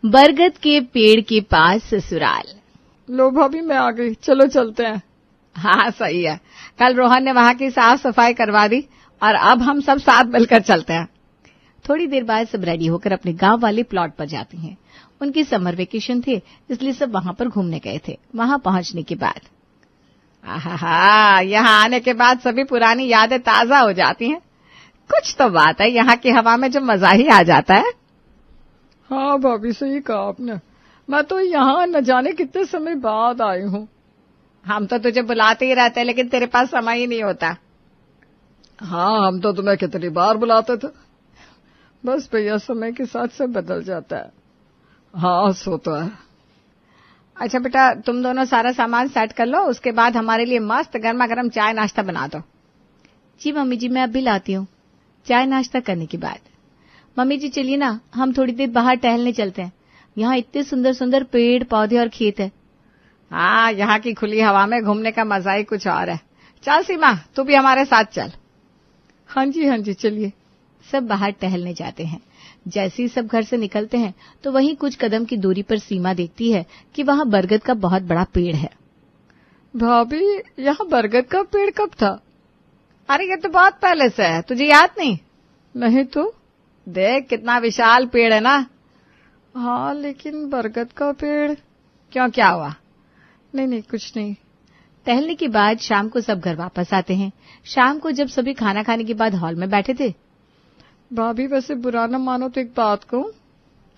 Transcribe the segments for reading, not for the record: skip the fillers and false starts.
बरगद के पेड़ के पास ससुराल। लो भाभी मैं आ गई, चलो चलते हैं। हाँ सही है, कल रोहन ने वहां की साफ सफाई करवा दी और अब हम सब साथ मिलकर चलते हैं। थोड़ी देर बाद सब रेडी होकर अपने गांव वाले प्लॉट पर जाती हैं। उनकी समर वेकेशन थे, इसलिए सब वहां पर घूमने गए थे। वहां पहुंचने के बाद यहाँ आने के बाद सभी पुरानी यादें ताजा हो जाती हैं। कुछ तो बात है, यहाँ की हवा में जो मजा ही आ जाता है। हाँ भाभी सही कहा आपने, मैं तो यहाँ न जाने कितने समय बाद आई हूँ। हम तो तुझे बुलाते ही रहते हैं, लेकिन तेरे पास समय ही नहीं होता। हाँ हम तो तुम्हें कितनी बार बुलाते थे, बस भैया समय के साथ सब बदल जाता है। हाँ सो तो है। अच्छा बेटा, तुम दोनों सारा सामान सेट कर लो, उसके बाद हमारे लिए मस्त गर्मा गर्म चाय नाश्ता बना दो। जी मम्मी जी, मैं अभी लाती हूँ। चाय नाश्ता करने के बाद मम्मी जी चलिए ना, हम थोड़ी देर बाहर टहलने चलते हैं। यहाँ इतने सुंदर सुंदर पेड़ पौधे और खेत है। हाँ, यहाँ की खुली हवा में घूमने का मजा ही कुछ और है। चल सीमा, तू भी हमारे साथ चल। हाँ जी चलिए। सब बाहर टहलने जाते हैं। जैसे ही सब घर से निकलते हैं तो वहीं कुछ कदम की दूरी पर सीमा देखती है कि वहाँ बरगद का बहुत बड़ा पेड़ है। भाभी यहाँ बरगद का पेड़ कब था? अरे ये तो बहुत पहले से है, तुझे याद नहीं? नहीं तो। देख कितना विशाल पेड़ है ना। हाँ लेकिन बरगद का पेड़। क्यों, क्या हुआ? नहीं कुछ नहीं। टहलने के बाद शाम को सब घर वापस आते हैं। शाम को जब सभी खाना खाने के बाद हॉल में बैठे थे। भाभी वैसे बुरा न मानो तो एक बात कहूं?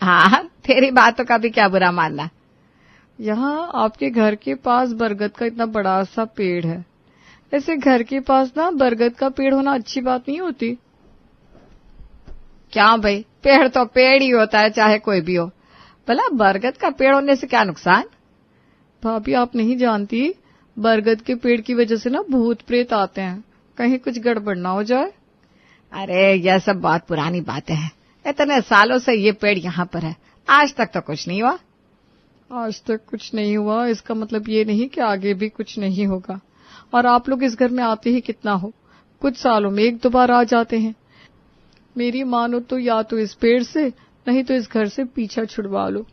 हाँ, तेरी बात तो कभी क्या बुरा मानना। यहाँ आपके घर के पास बरगद का इतना बड़ा सा पेड़ है, ऐसे घर के पास ना बरगद का पेड़ होना अच्छी बात नहीं होती। क्या भाई, पेड़ तो पेड़ ही होता है, चाहे कोई भी हो। भला बरगद का पेड़ होने से क्या नुकसान? भाभी आप नहीं जानती, बरगद के पेड़ की वजह से ना भूत प्रेत आते हैं, कहीं कुछ गड़बड़ ना हो जाए। अरे यह सब बहुत पुरानी बातें हैं, इतने सालों से ये पेड़ यहाँ पर है, आज तक तो कुछ नहीं हुआ। आज तक कुछ नहीं हुआ इसका मतलब ये नहीं कि आगे भी कुछ नहीं होगा। और आप लोग इस घर में आते ही कितना हो, कुछ सालों में एक दो बार आ जाते हैं। मेरी मानो तो या तो इस पेड़ से नहीं तो इस घर से पीछा छुड़वा लो।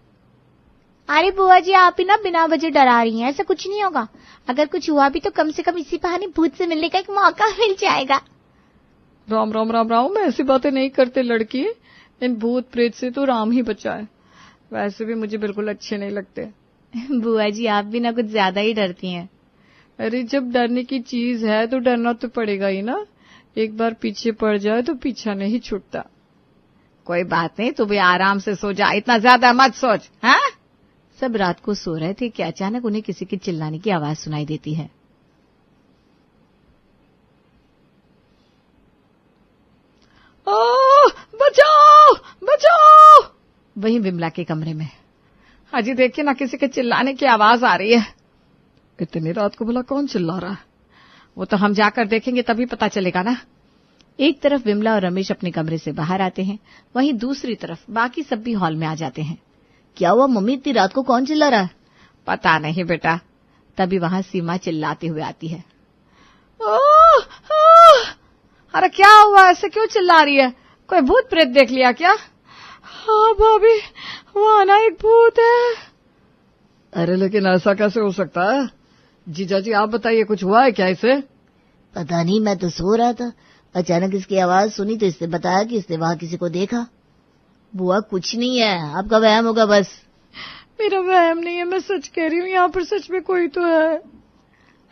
अरे बुआ जी, आप ही ना बिना वजह डरा रही हैं, ऐसा कुछ नहीं होगा। अगर कुछ हुआ भी तो कम से कम इसी बहाने भूत से मिलने का एक मौका मिल जाएगा। राम राम राम राम, मैं ऐसी बातें नहीं करते लड़की, इन भूत प्रेत से तो राम ही बचाए। वैसे भी मुझे बिल्कुल अच्छे नहीं लगते। बुआ जी आप भी ना कुछ ज्यादा ही डरती हैं। अरे जब डरने की चीज है तो डरना तो पड़ेगा ही ना, एक बार पीछे पड़ जाए तो पीछा नहीं छूटता। कोई बात नहीं, तू भी आराम से सो जा, इतना ज्यादा मत सोच। हाँ, सब रात को सो रहे थे कि अचानक उन्हें किसी के चिल्लाने की आवाज सुनाई देती है। बचाओ बचाओ। वहीं विमला के कमरे में। हाजी देखिए ना, किसी के चिल्लाने की आवाज आ रही है। इतनी रात को भला कौन चिल्ला रहा है? वो तो हम जाकर देखेंगे तभी पता चलेगा ना। एक तरफ विमला और रमेश अपने कमरे से बाहर आते हैं, वहीं दूसरी तरफ बाकी सब भी हॉल में आ जाते हैं। क्या हुआ मम्मी, इतनी रात को कौन चिल्ला रहा है? पता नहीं बेटा। तभी वहां सीमा चिल्लाते हुए आती है। अरे क्या हुआ, ऐसे क्यों चिल्ला रही है? कोई भूत प्रेत देख लिया क्या? हाँ भाभी, वहां ना एक भूत है। अरे लेकिन ऐसा कैसे हो सकता है? जीजा जी आप बताइए, कुछ हुआ है क्या इसे? पता नहीं, मैं तो सो रहा था, अचानक इसकी आवाज सुनी तो इसने बताया कि इसने वहां किसी को देखा। बुआ कुछ नहीं है, आपका वहम होगा बस। मेरा वहम नहीं है, मैं सच कह रही हूँ, यहाँ पर सच में कोई तो है।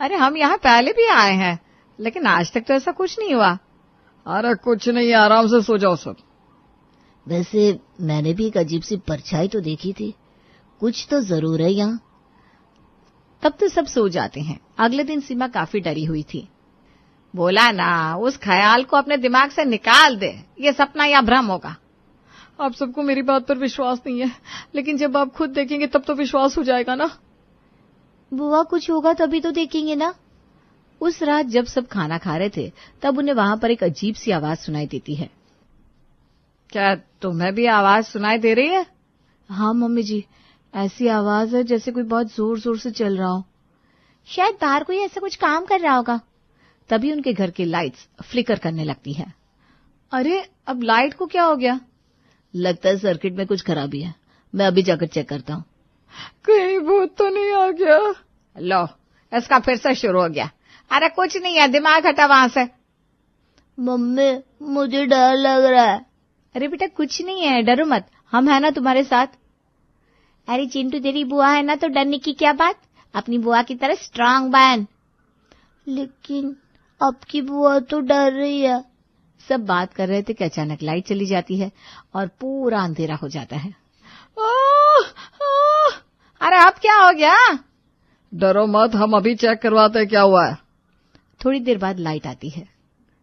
अरे हम यहाँ पहले भी आए हैं, लेकिन आज तक तो ऐसा कुछ नहीं हुआ। अरे कुछ नहीं, आराम से सो जाओ सब। वैसे मैंने भी एक अजीब सी परछाई तो देखी थी, कुछ तो जरूर है यहाँ। तब तो सब सो जाते हैं। अगले दिन सीमा काफी डरी हुई थी। बोला ना, उस ख्याल को अपने दिमाग से निकाल दे, ये सपना या भ्रम होगा। आप सबको मेरी बात पर विश्वास नहीं है, लेकिन जब आप खुद देखेंगे तब तो विश्वास हो जाएगा ना। बुआ कुछ होगा तभी तो देखेंगे ना। उस रात जब सब खाना खा रहे थे तब उन्हें वहां पर एक अजीब सी आवाज सुनाई देती है। क्या तुम्हें भी आवाज सुनाई दे रही है? हाँ मम्मी जी, ऐसी आवाज है जैसे कोई बहुत जोर जोर से चल रहा हो। शायद बाहर कोई ऐसा कुछ काम कर रहा होगा। तभी उनके घर की लाइट्स फ्लिकर करने लगती है। अरे अब लाइट को क्या हो गया? लगता है सर्किट में कुछ खराबी है, मैं अभी जाकर चेक करता हूँ। कहीं भूत तो नहीं आ गया? लो, इसका फिर से शुरू हो गया। अरे कुछ नहीं है, दिमाग हटा वहां से। मम्मी मुझे डर लग रहा है। अरे बेटा कुछ नहीं है, डरो मत, हम है ना तुम्हारे साथ। अरे चिंटू तेरी बुआ है ना, तो डरने की क्या बात, अपनी बुआ की तरह स्ट्रांग बन। लेकिन आपकी बुआ तो डर रही है। सब बात कर रहे थे कि अचानक लाइट चली जाती है और पूरा अंधेरा हो जाता है। अरे अब क्या हो गया? डरो मत, हम अभी चेक करवाते हैं क्या हुआ है। थोड़ी देर बाद लाइट आती है।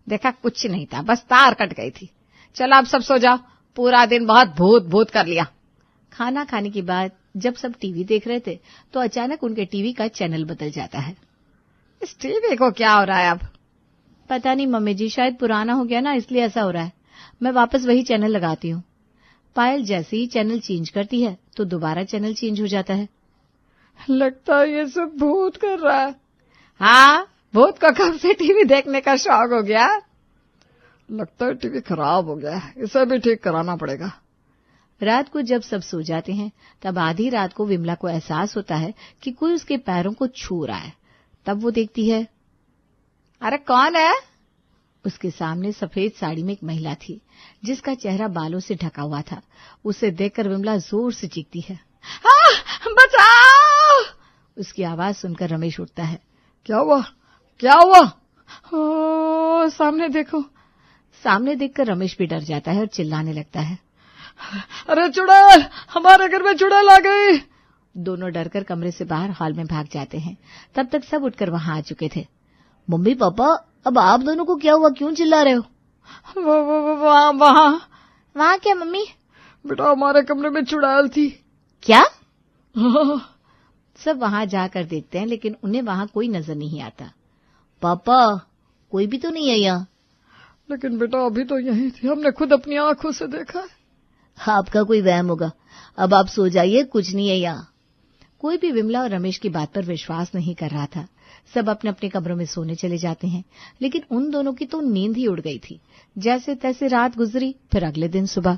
देखा कुछ नहीं था, बस तार कट गई थी। चलो अब सब सो जाओ, पूरा दिन बहुत भूत भूत कर लिया। खाना खाने के बाद जब सब टीवी देख रहे थे तो अचानक उनके टीवी का चैनल बदल जाता है। इस टीवी को क्या हो रहा है अब? पता नहीं मम्मी जी, शायद पुराना हो गया ना, इसलिए ऐसा हो रहा है। मैं वापस वही चैनल लगाती हूँ। पायल जैसे ही चैनल चेंज करती है तो दोबारा चैनल चेंज हो जाता है। लगता है ये सब भूत कर रहा है। हाँ, भूत को कब से टीवी देखने का शौक हो गया? लगता है टीवी खराब हो गया है, इसे भी ठीक कराना पड़ेगा। रात को जब सब सो जाते हैं तब आधी रात को विमला को एहसास होता है कि कोई उसके पैरों को छू रहा है। तब वो देखती है, अरे कौन है? उसके सामने सफेद साड़ी में एक महिला थी जिसका चेहरा बालों से ढका हुआ था। उसे देखकर विमला जोर से चीखती है, बचाओ! उसकी आवाज सुनकर रमेश उठता है। क्या हुआ, क्या हुआ? सामने देखो। सामने देखकर रमेश भी डर जाता है और चिल्लाने लगता है, अरे चुड़ैल, हमारे घर में चुड़ैल आ गई। दोनों डरकर कमरे से बाहर हॉल में भाग जाते हैं। तब तक सब उठकर वहां आ चुके थे। मम्मी पापा, अब आप दोनों को क्या हुआ, क्यों चिल्ला रहे हो? वहाँ क्या मम्मी? बेटा हमारे कमरे में चुड़ैल थी। क्या? सब वहां जाकर देखते हैं लेकिन उन्हें वहां कोई नजर नहीं आता। पापा कोई भी तो नहीं है यहाँ। लेकिन बेटा अभी तो यही थी, हमने खुद अपनी आंखों से देखा है। आपका कोई वहम होगा, अब आप सो जाइए, कुछ नहीं है यहाँ। कोई भी विमला और रमेश की बात पर विश्वास नहीं कर रहा था। सब अपने अपने कमरों में सोने चले जाते हैं, लेकिन उन दोनों की तो नींद ही उड़ गई थी। जैसे तैसे रात गुजरी, फिर अगले दिन सुबह।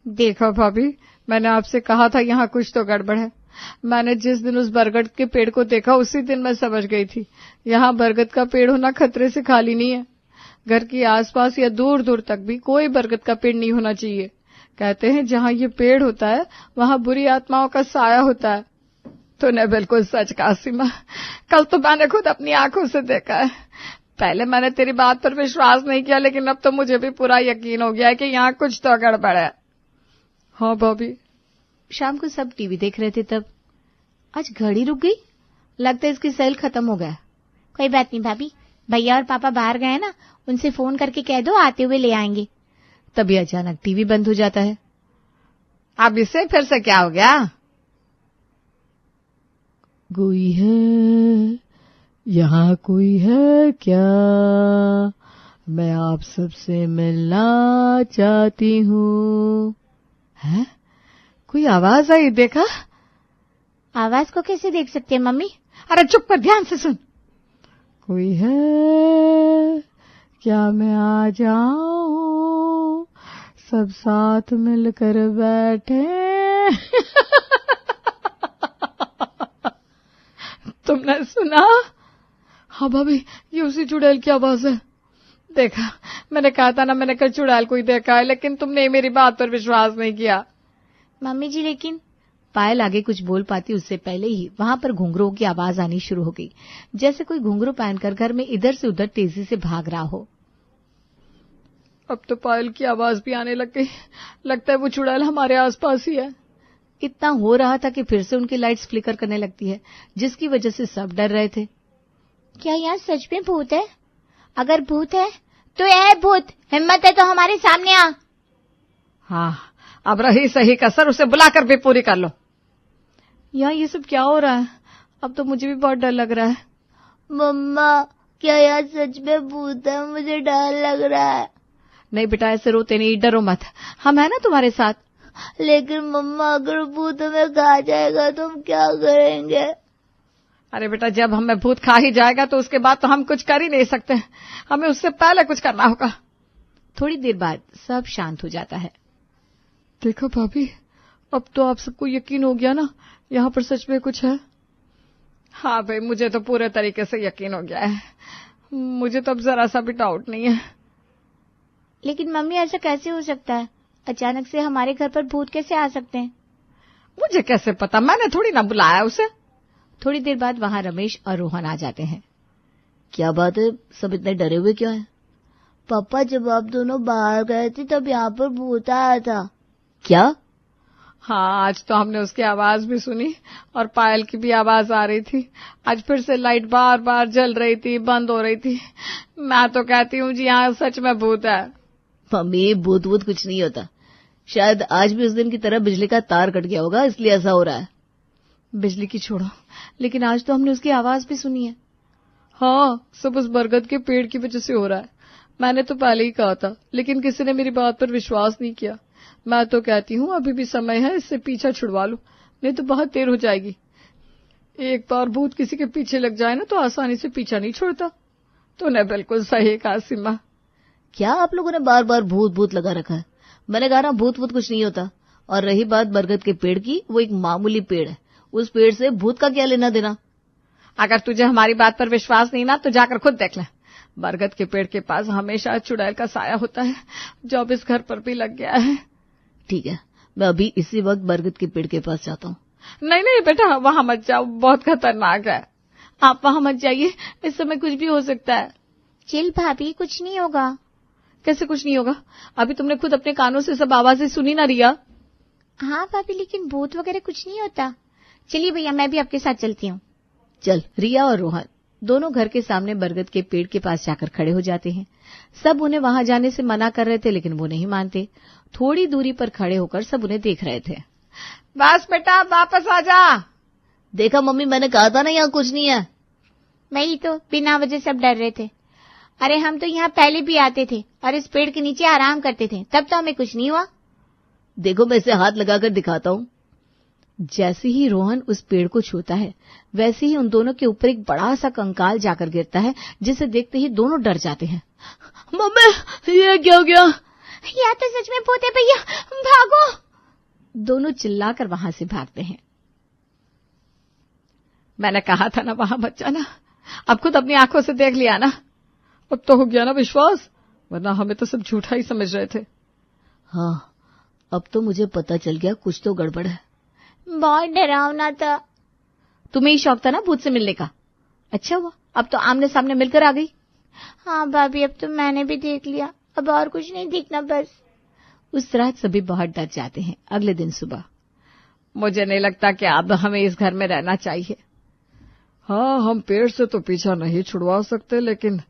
देखो भाभी, मैंने आपसे कहा था यहाँ कुछ तो गड़बड़ है। मैंने जिस दिन उस बरगद के पेड़ को देखा उसी दिन मैं समझ गई थी, यहाँ बरगद का पेड़ होना खतरे से खाली नहीं है। घर के आसपास या दूर दूर तक भी कोई बरगद का पेड़ नहीं होना चाहिए। कहते हैं जहाँ ये पेड़ होता है वहाँ बुरी आत्माओं का साया होता है। तूने बिल्कुल सच कहा सीमा, कल तो मैंने खुद अपनी आंखों से देखा है। पहले मैंने तेरी बात पर विश्वास नहीं किया, लेकिन अब तो मुझे भी पूरा यकीन हो गया है कि यहाँ कुछ तो गड़बड़ है। हाँ भाभी। शाम को सब टीवी देख रहे थे तब आज घड़ी रुक गई। लगता है इसकी सेल खत्म हो गया। कोई बात नहीं भाभी, भैया और पापा बाहर गए ना, उनसे फोन करके कह दो आते हुए ले आएंगे। तभी अचानक टीवी बंद हो जाता है। अब इससे फिर से क्या हो गया? कोई है यहाँ, कोई है क्या? मैं आप सबसे मिलना चाहती हूँ। है? कोई आवाज आई, देखा? आवाज को कैसे देख सकते हैं मम्मी? अरे चुप कर, ध्यान से सुन। कोई है क्या, मैं आ जाऊं, सब साथ मिलकर बैठे। तुमने सुना? हाँ भाभी, ये उसी चुड़ैल की आवाज है। देखा, मैंने कहा था ना, मैंने कल चुड़ैल को ही देखा है, लेकिन तुमने मेरी बात पर विश्वास नहीं किया। मम्मी जी लेकिन पायल आगे कुछ बोल पाती उससे पहले ही वहां पर घुंघरूओं की आवाज आनी शुरू हो गई, जैसे कोई घुंघरू पहनकर घर में इधर से उधर तेजी से भाग रहा हो। अब तो पायल की आवाज भी आने लग गई। लगता है वो चुड़ैल हमारे आसपास ही है। इतना हो रहा था कि फिर से उनकी लाइट्स फ्लिकर करने लगती है, जिसकी वजह से सब डर रहे थे। क्या यहाँ सच में भूत है? अगर भूत है तो यह है भूत, हिम्मत है तो हमारे सामने आ। हाँ, अब रही सही कसर, उसे बुलाकर भी पूरी कर लो। यहाँ ये सब क्या हो रहा है? अब तो मुझे भी बहुत डर लग रहा है। मम्मा, क्या यहाँ सच में भूत है? मुझे डर लग रहा है। नहीं बेटा, ऐसे रोते नहीं, डरो मत, हम है ना तुम्हारे साथ। लेकिन मम्मा, अगर भूत हमें खा जाएगा तो हम क्या करेंगे? अरे बेटा, जब हमें भूत खा ही जाएगा तो उसके बाद तो हम कुछ कर ही नहीं सकते, हमें उससे पहले कुछ करना होगा। थोड़ी देर बाद सब शांत हो जाता है। देखो भाभी, अब तो आप सबको यकीन हो गया ना, यहाँ पर सच में कुछ है? हाँ भाई, मुझे तो पूरे तरीके से यकीन हो गया है। मुझे तो अब जरा सा भी डाउट नहीं है। लेकिन मम्मी ऐसा कैसे हो सकता है? अचानक से हमारे घर पर भूत कैसे आ सकते हैं? मुझे कैसे पता, मैंने थोड़ी ना बुलाया उसे। थोड़ी देर बाद वहां रमेश और रोहन आ जाते हैं। क्या बात है, सब इतने डरे हुए क्यों हैं? पापा, जब आप दोनों बाहर गए थे तब यहाँ पर भूत आया था। क्या? हाँ, आज तो हमने उसकी आवाज भी सुनी और पायल की भी आवाज आ रही थी। आज फिर से लाइट बार बार जल रही थी, बंद हो रही थी। मैं तो कहती हूँ जी, यहाँ सच में भूत है। मम्मी, भूत वूत कुछ नहीं होता। शायद आज भी उस दिन की तरह बिजली का तार कट गया होगा, इसलिए ऐसा हो रहा है। बिजली की छोड़ो, लेकिन आज तो हमने उसकी आवाज भी सुनी है। हाँ, सब उस बरगद के पेड़ की वजह से हो रहा है। मैंने तो पहले ही कहा था, लेकिन किसी ने मेरी बात पर विश्वास नहीं किया। मैं तो कहती हूँ अभी भी समय है, इससे पीछा छुड़वा लो, नहीं तो बहुत देर हो जाएगी। एक बार भूत किसी के पीछे लग जाए ना तो आसानी से पीछा नहीं छोड़ता। तूने बिल्कुल सही कहा सीमा। क्या आप लोगों ने बार बार भूत भूत लगा रखा है? मैंने कहा ना, भूत वूत कुछ नहीं होता। और रही बात बरगद के पेड़ की, वो एक मामूली पेड़ है, उस पेड़ से भूत का क्या लेना देना? अगर तुझे हमारी बात पर विश्वास नहीं ना तो जाकर खुद देख ले। बरगद के पेड़ के पास हमेशा चुड़ैल का साया होता है, जो अब इस घर पर भी लग गया है। ठीक है, मैं अभी इसी वक्त बरगद के पेड़ के पास जाता हूँ। नहीं नहीं बेटा, वहां मत जाओ, बहुत खतरनाक है। आप वहां मत जाइए, इस समय कुछ भी हो सकता है। चिल भाभी, कुछ नहीं होगा। कैसे कुछ नहीं होगा? अभी तुमने खुद अपने कानों से सब आवाजें सुनी ना रिया? हाँ भाभी, लेकिन भूत वगैरह कुछ नहीं होता। चलिए भैया, मैं भी आपके साथ चलती हूँ। चल। रिया और रोहन दोनों घर के सामने बरगद के पेड़ के पास जाकर खड़े हो जाते हैं। सब उन्हें वहां जाने से मना कर रहे थे, लेकिन वो नहीं मानते। थोड़ी दूरी पर खड़े होकर सब उन्हें देख रहे थे। बस बेटा, वापस आ जा। देखा मम्मी, मैंने कहा था ना, यहाँ कुछ नहीं है। वही तो, बिना वजह सब डर रहे थे। अरे हम तो यहाँ पहले भी आते थे और इस पेड़ के नीचे आराम करते थे, तब तो हमें कुछ नहीं हुआ। देखो, मैं इसे हाथ लगाकर दिखाता हूँ। जैसे ही रोहन उस पेड़ को छूता है, वैसे ही उन दोनों के ऊपर एक बड़ा सा कंकाल जाकर गिरता है, जिसे देखते ही दोनों डर जाते हैं। मम्मी, ये क्या हो गया? या तो सच में भूत है भैया, भागो। दोनों चिल्लाकर वहां से भागते हैं। मैंने कहा था ना, वहां मत जाना। अब खुद अपनी आंखों से देख लिया ना। अब तो हो गया ना विश्वास, वरना हमें तो सब झूठा ही समझ रहे थे। हाँ, अब तो मुझे पता चल गया, कुछ तो गड़बड़ है। बहुत डरावना था। तुम्हें ही शौक था ना भूत से मिलने का? अच्छा हुआ, अब तो आमने सामने मिलकर आ गई। हाँ भाभी, अब तो मैंने भी देख लिया, अब और कुछ नहीं दिखना बस। उस रात सभी बहुत डर जाते हैं। अगले दिन सुबह, मुझे नहीं लगता कि अब हमें इस घर में रहना चाहिए। हाँ, हम पेड़ से तो पीछा नहीं छुड़वा सकते, लेकिन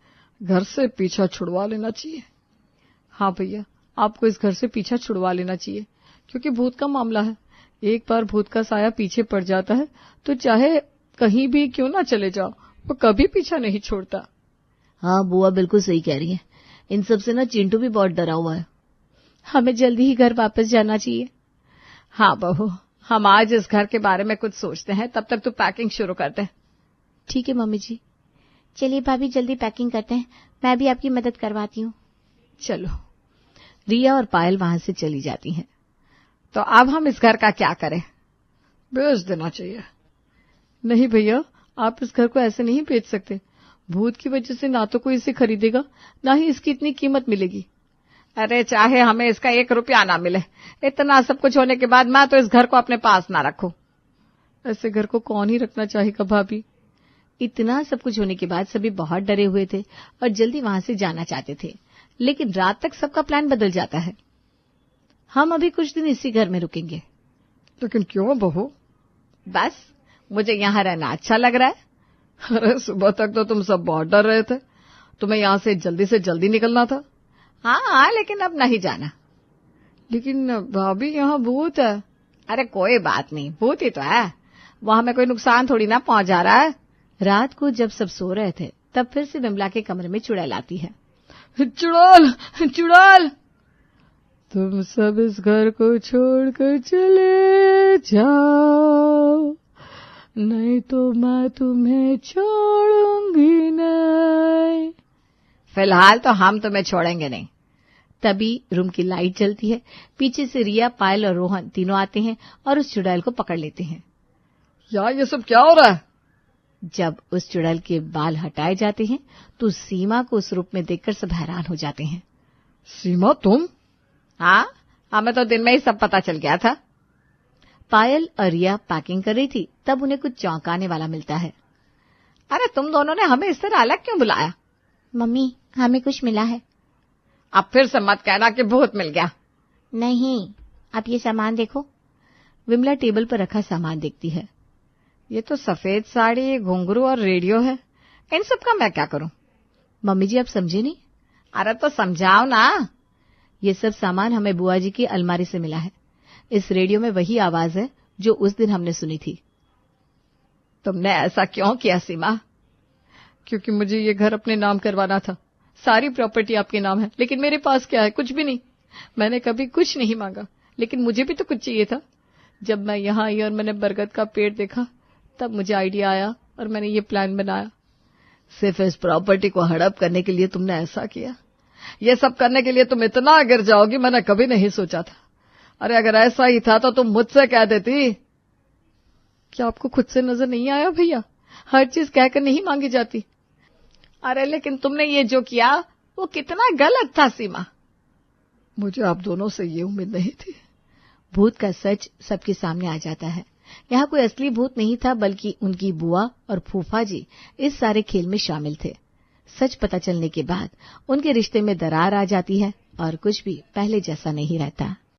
घर से पीछा छुड़वा लेना चाहिए। हाँ भैया, आपको इस घर से पीछा छुड़वा लेना चाहिए, क्योंकि भूत का मामला है। एक बार भूत का साया पीछे पड़ जाता है तो चाहे कहीं भी क्यों ना चले जाओ, वो कभी पीछा नहीं छोड़ता। हाँ, बुआ बिल्कुल सही कह रही है। इन सब से ना चिंटू भी बहुत डरा हुआ है। हमें जल्दी ही घर वापस जाना चाहिए। हाँ बहू, हम आज इस घर के बारे में कुछ सोचते हैं, तब तक तू पैकिंग शुरू कर दे। ठीक है मम्मी जी। चलिए भाभी, जल्दी पैकिंग करते हैं, मैं भी आपकी मदद करवाती हूँ। चलो। रिया और पायल वहां से चली जाती हैं। तो अब हम इस घर का क्या करें? बेच देना चाहिए। नहीं भैया, आप इस घर को ऐसे नहीं बेच सकते। भूत की वजह से ना तो कोई इसे खरीदेगा, ना ही इसकी इतनी कीमत मिलेगी। अरे चाहे हमें इसका 1 रुपया ना मिले, इतना सब कुछ होने के बाद मैं तो इस घर को अपने पास ना रखूं। ऐसे घर को कौन ही रखना चाहेगा भाभी। इतना सब कुछ होने के बाद सभी बहुत डरे हुए थे और जल्दी वहां से जाना चाहते थे, लेकिन रात तक सबका प्लान बदल जाता है। हम अभी कुछ दिन इसी घर में रुकेंगे। लेकिन क्यों बहू? बस मुझे यहाँ रहना अच्छा लग रहा है। अरे सुबह तक तो तुम सब बहुत डर रहे थे, तुम्हें यहाँ से जल्दी निकलना था। हाँ, लेकिन अब नहीं जाना। लेकिन भाभी, यहाँ भूत है। अरे कोई बात नहीं, भूत ही तो है, वो हमें कोई नुकसान थोड़ी ना पहुंचा रहा है। रात को जब सब सो रहे थे, तब फिर से विमला के कमरे में चुड़ैल आती है। चुड़ैल, तुम सब इस घर को छोड़कर चले जाओ, नहीं तो मैं तुम्हें छोड़ूंगी नहीं। फिलहाल तो हम तुम्हें छोड़ेंगे नहीं। तभी रूम की लाइट जलती है। पीछे से रिया, पायल और रोहन तीनों आते हैं और उस चुड़ैल को पकड़ लेते हैं। यार ये सब क्या हो रहा है? जब उस चुड़ैल के बाल हटाए जाते हैं तो सीमा को उस रूप में देखकर सब हैरान हो जाते हैं। सीमा तुम? हाँ, हमें तो दिन में ही सब पता चल गया था। पायल और रिया पैकिंग कर रही थी, तब उन्हें कुछ चौंकाने वाला मिलता है। अरे तुम दोनों ने हमें इस तरह अलग क्यों बुलाया? मम्मी, हमें कुछ मिला है। अब फिर से मत कहना कि भूत मिल गया। नहीं, अब ये सामान देखो। विमला टेबल पर रखा सामान देखती है। ये तो सफेद साड़ी, घुंघरू और रेडियो है। इन सब का मैं क्या करूं? मम्मी जी, आप समझे नहीं? अरे तो समझाओ ना। ये सब सामान हमें बुआ जी की अलमारी से मिला है। इस रेडियो में वही आवाज है जो उस दिन हमने सुनी थी। तुमने ऐसा क्यों किया सीमा? क्योंकि मुझे ये घर अपने नाम करवाना था। सारी प्रॉपर्टी आपके नाम है, लेकिन मेरे पास क्या है? कुछ भी नहीं। मैंने कभी कुछ नहीं मांगा, लेकिन मुझे भी तो कुछ चाहिए था। जब मैं यहाँ आई और मैंने बरगद का पेड़ देखा, तब मुझे आइडिया आया और मैंने ये प्लान बनाया। सिर्फ इस प्रॉपर्टी को हड़प करने के लिए तुमने ऐसा किया? ये सब करने के लिए तुम इतना गिर जाओगी, मैंने कभी नहीं सोचा था। अरे अगर ऐसा ही था तो तुम मुझसे कह देती। क्या आपको खुद से नजर नहीं आया भैया? हर चीज कहकर नहीं मांगी जाती। अरे लेकिन तुमने ये जो किया वो कितना गलत था सीमा। मुझे आप दोनों से ये उम्मीद नहीं थी। भूत का सच सबके सामने आ जाता है। यहाँ कोई असली भूत नहीं था, बल्कि उनकी बुआ और फूफा जी इस सारे खेल में शामिल थे। सच पता चलने के बाद उनके रिश्ते में दरार आ जाती है और कुछ भी पहले जैसा नहीं रहता।